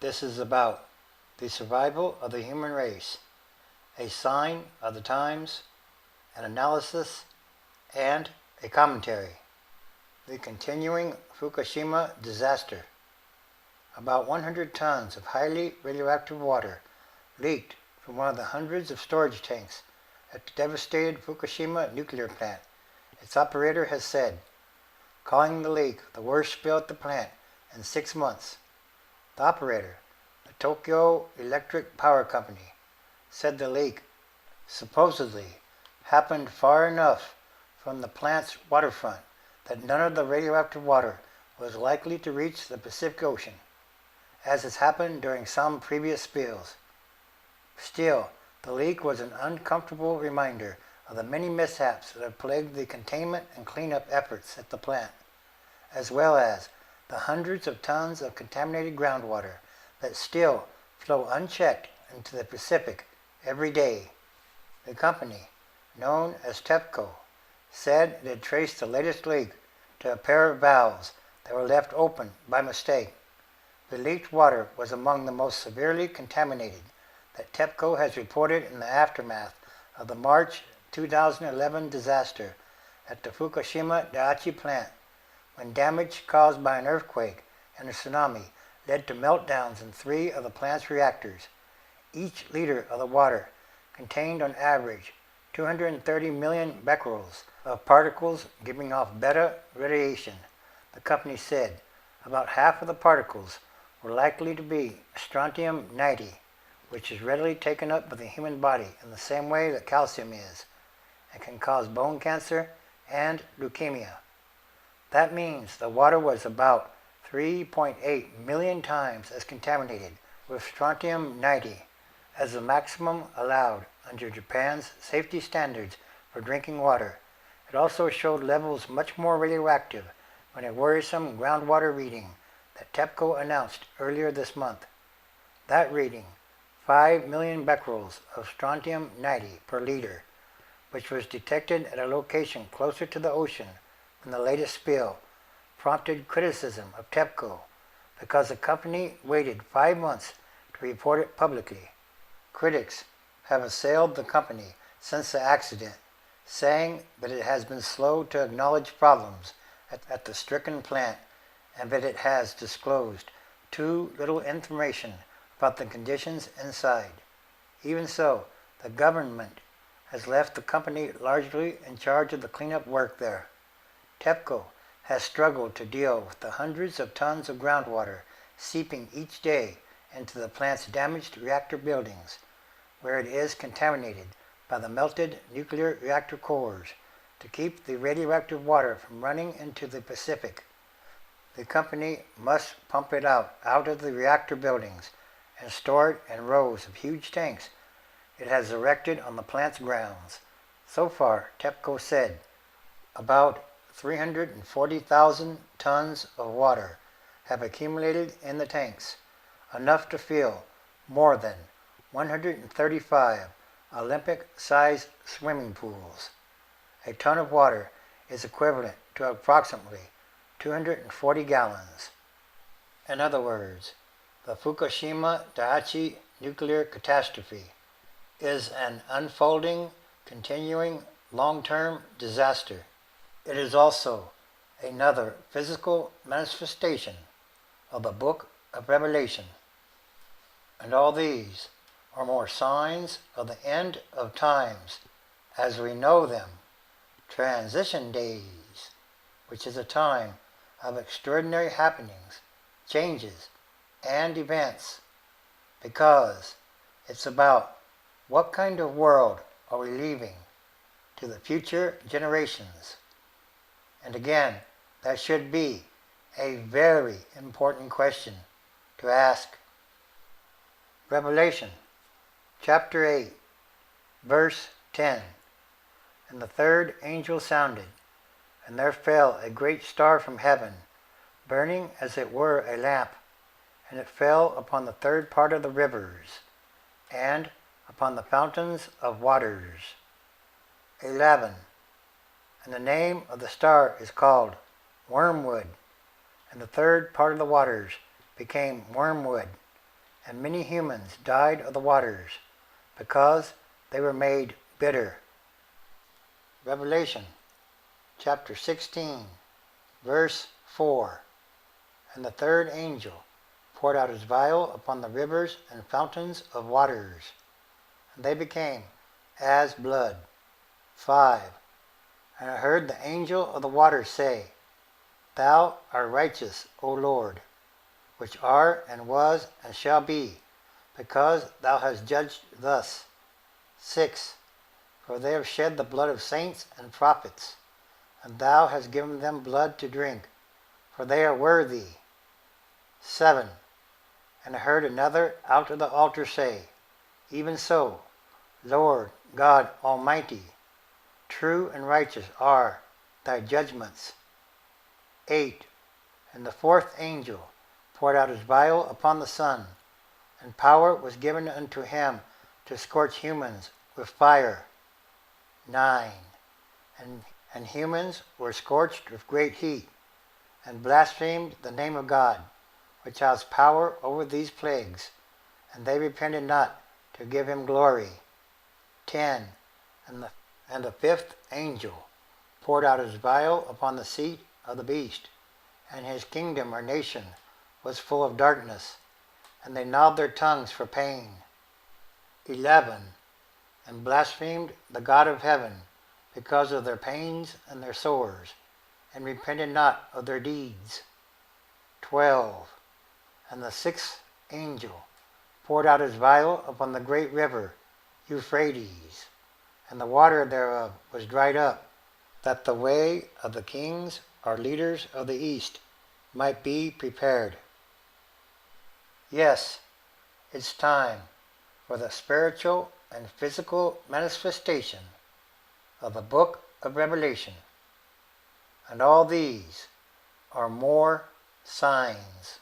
This is about the survival of the human race, a sign of the times, an analysis, and a commentary. The continuing Fukushima disaster. About 100 tons of highly radioactive water leaked from one of the hundreds of storage tanks at the devastated Fukushima nuclear plant, its operator has said, calling the leak the worst spill at the plant in 6 months. The operator, the Tokyo Electric Power Company, said the leak supposedly happened far enough from the plant's waterfront that none of the radioactive water was likely to reach the Pacific Ocean, as has happened during some previous spills. Still, the leak was an uncomfortable reminder of the many mishaps that have plagued the containment and cleanup efforts at the plant, as well as the hundreds of tons of contaminated groundwater that still flow unchecked into the Pacific every day. The company, known as TEPCO, said it had traced the latest leak to a pair of valves that were left open by mistake. The leaked water was among the most severely contaminated that TEPCO has reported in the aftermath of the March 2011 disaster at the Fukushima Daiichi plant, when damage caused by an earthquake and a tsunami led to meltdowns in 3 of the plant's reactors. Each liter of the water contained on average 230 million becquerels of particles giving off beta radiation. The company said about half of the particles were likely to be strontium-90, which is readily taken up by the human body in the same way that calcium is, and can cause bone cancer and leukemia. That means the water was about 3.8 million times as contaminated with strontium-90 as the maximum allowed under Japan's safety standards for drinking water. It also showed levels much more radioactive than a worrisome groundwater reading that TEPCO announced earlier this month. That reading, 5 million becquerels of strontium-90 per liter, which was detected at a location closer to the ocean than the latest spill, prompted criticism of TEPCO because the company waited 5 months to report it publicly. Critics have assailed the company since the accident, saying that it has been slow to acknowledge problems at the stricken plant and that it has disclosed too little information about the conditions inside. Even so, the government has left the company largely in charge of the cleanup work there. TEPCO has struggled to deal with the hundreds of tons of groundwater seeping each day into the plant's damaged reactor buildings, where it is contaminated by the melted nuclear reactor cores to keep the radioactive water from running into the Pacific. The company must pump it out of the reactor buildings and store it in rows of huge tanks it has erected on the plant's grounds. So far, TEPCO said, about 340,000 tons of water have accumulated in the tanks, enough to fill more than 135 Olympic-sized swimming pools. A ton of water is equivalent to approximately 240 gallons. In other words, the Fukushima Daiichi nuclear catastrophe is an unfolding, continuing, long-term disaster. It is also another physical manifestation of the Book of Revelation. And all these are more signs of the end of times as we know them, transition days, which is a time of extraordinary happenings, changes, and events, because it's about what kind of world are we leaving to the future generations. And again, that should be a very important question to ask. Revelation, chapter 8, verse 10. And the third angel sounded, and there fell a great star from heaven, burning as it were a lamp, and it fell upon the third part of the rivers, and upon the fountains of waters. 11. And the name of the star is called Wormwood, and the third part of the waters became wormwood, and many humans died of the waters, because they were made bitter. Revelation chapter 16, verse 4. And the third angel poured out his vial upon the rivers and fountains of waters, and they became as blood. 5. And I heard the angel of the waters say, Thou art righteous, O Lord, which art and was and shall be, because thou hast judged thus. 6. For they have shed the blood of saints and prophets, and thou hast given them blood to drink, for they are worthy. 7. And I heard another out of the altar say, Even so, Lord God Almighty, true and righteous are thy judgments. 8. And the fourth angel poured out his vial upon the sun, and power was given unto him to scorch humans with fire. 9. And humans were scorched with great heat, and blasphemed the name of God, which has power over these plagues, and they repented not to give him glory. 10. And the fifth angel poured out his vial upon the seat of the beast, and his kingdom or nation was full of darkness, and they gnawed their tongues for pain. 11. And blasphemed the God of heaven because of their pains and their sores, and repented not of their deeds. 12. And the sixth angel poured out his vial upon the great river Euphrates, and the water thereof was dried up, that the way of the kings or leaders of the east might be prepared. Yes, it's time for the spiritual and physical manifestation of the book of Revelation, and all these are more signs.